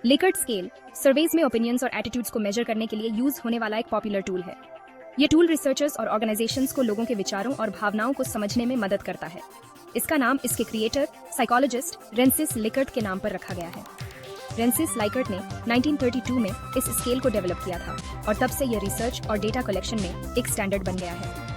Likert scale surveys में opinions और attitudes को मेजर करने के लिए यूज होने वाला एक पॉपुलर टूल है। ये टूल रिसर्चर्स और ऑर्गेनाइजेशंस को लोगों के विचारों और भावनाओं को समझने में मदद करता है। इसका नाम इसके क्रिएटर साइकोलॉजिस्ट रेंसिस लिकर्ट के नाम पर रखा गया है। रेंसिस लाइकर्ट ने 1932 में इस स्केल को डेवलप किया था और तब से यह रिसर्च और डेटा कलेक्शन में एक स्टैंडर्ड बन गया है।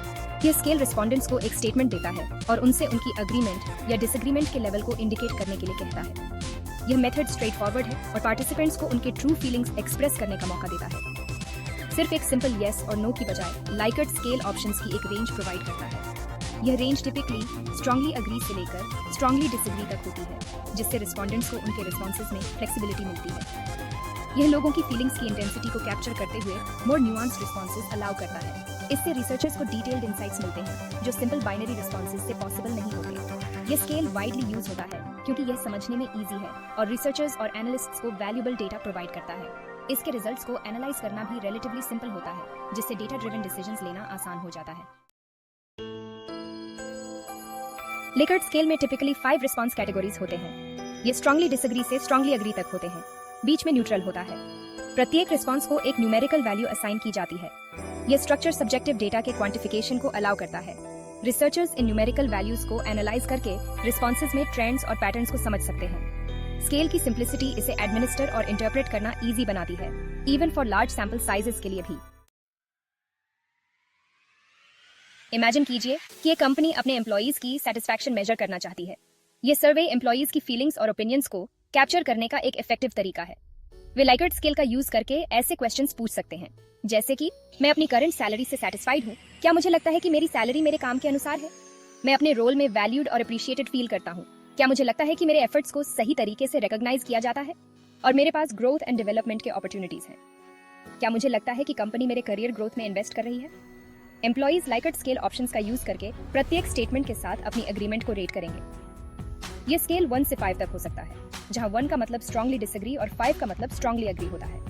यह स्केल रिस्पोंडेंट्स को एक स्टेटमेंट देता है और उनसे उनकी अग्रीमेंट या डिसएग्रीमेंट के लेवल को इंडिकेट करने के लिए कहता है। यह मेथड स्ट्रेट फॉरवर्ड है और पार्टिसिपेंट्स को उनके ट्रू फीलिंग्स एक्सप्रेस करने का मौका देता है। सिर्फ एक सिंपल येस और नो की बजाय लाइकर्ट स्केल ऑप्शंस की एक रेंज प्रोवाइड करता है। यह रेंज टिपिकली स्ट्रांगली अग्री से लेकर स्ट्रांगली डिसएग्री तक होती है, जिससे रिस्पोंडेंट्स को उनके रिस्पॉन्सेज में फ्लेक्सिबिलिटी मिलती है। यह लोगों की फीलिंग्स की इंटेंसिटी को कैप्चर करते हुए मोर न्यूआंस्ड रिस्पॉन्सेज अलाउ करता है। इससे रिसर्चर्स को डिटेल्ड इंसाइट्स मिलते हैं जो सिंपल बाइनरी रिस्पॉन्सेज से पॉसिबल नहीं होते। यह स्केल वाइडली यूज होता है क्योंकि यह समझने में इजी है और रिसर्चर्स और एनालिस्ट्स को वैल्यूएबल डेटा प्रोवाइड करता है। इसके रिजल्ट्स को एनालाइज करना भी रिलेटिवली सिंपल होता है, जिससे डेटा ड्रिवन डिसीजंस लेना आसान हो जाता है। लिकर्ट स्केल में टिपिकली 5 रिस्पॉन्स कैटेगरीज होते हैं। ये स्ट्रांगली डिसएग्री से स्ट्रांगली अग्री तक होते हैं। बीच में न्यूट्रल होता है। प्रत्येक रिस्पॉन्स को एक न्यूमेरिकल वैल्यू असाइन की जाती है। यह स्ट्रक्चर सब्जेक्टिव डेटा के क्वांटिफिकेशन को अलाउ करता है। रिसर्चर्स इन न्यूमेरिकल वैल्यूज को एनालाइज करके रिस्पॉन्सेज में ट्रेंड्स और पैटर्न्स को समझ सकते हैं। स्केल की सिंप्लिसिटी इसे एडमिनिस्टर और इंटरप्रेट करना इजी बनाती है, even for large sample sizes के लिए भी। इमेजिन कीजिए कि एक कंपनी अपने एम्प्लॉइज की सेटिस्फैक्शन मेजर करना चाहती है। ये सर्वे एम्प्लॉइज की फीलिंग्स और ओपिनियंस को कैप्चर करने का एक इफेक्टिव तरीका है। वे लाइकर्ट स्केल का यूज करके ऐसे क्वेश्चंस पूछ सकते हैं, जैसे कि मैं अपनी करंट सैलरी से सेटिस्फाइड हूँ। क्या मुझे लगता है कि मेरी सैलरी मेरे काम के अनुसार है? मैं अपने रोल में वैल्यूड और अप्रिशिएटेड फील करता हूँ। क्या मुझे लगता है कि मेरे एफर्ट्स को सही तरीके से रिकॉग्नाइज किया जाता है और मेरे पास ग्रोथ एंड डेवलपमेंट के अपॉर्चुनिटीज हैं? क्या मुझे लगता है कि कंपनी मेरे करियर ग्रोथ में इन्वेस्ट कर रही है? एम्प्लॉइज लाइकर्ट स्केल ऑप्शंस का यूज करके प्रत्येक स्टेटमेंट के साथ अपनी एग्रीमेंट को रेट करेंगे। ये स्केल 1 से 5 तक हो सकता है, जहां 1 का मतलब स्ट्रांगली डिसएग्री और 5 का मतलब स्ट्रांगली अग्री होता है।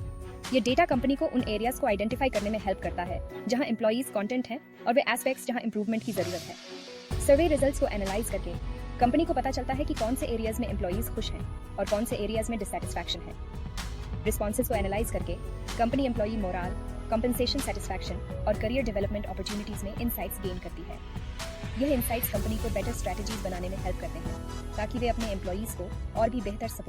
ये डेटा कंपनी को उन एरियाज को आइडेंटिफाई करने में हेल्प करता है जहां एम्प्लॉइज कंटेंट हैं और वे एस्पेक्ट्स जहां इंप्रूवमेंट की जरूरत है। सर्वे रिजल्ट्स को एनालाइज करके कंपनी को पता चलता है कि कौन से एरियाज में एम्प्लॉइज खुश हैं और कौन से एरियाज में डिससैटिस्फैक्शन है। रिस्पॉन्सेज को एनालाइज करके company employee morale, compensation satisfaction और करियर डेवलपमेंट अपॉर्चुनिटीज में इनसाइट्स गेन करती है। यह इनसाइट्स कंपनी को बेटर स्ट्रेटजीज बनाने में हेल्प करते हैं ताकि वे अपने एम्प्लॉइज को और भी बेहतर सपोर्ट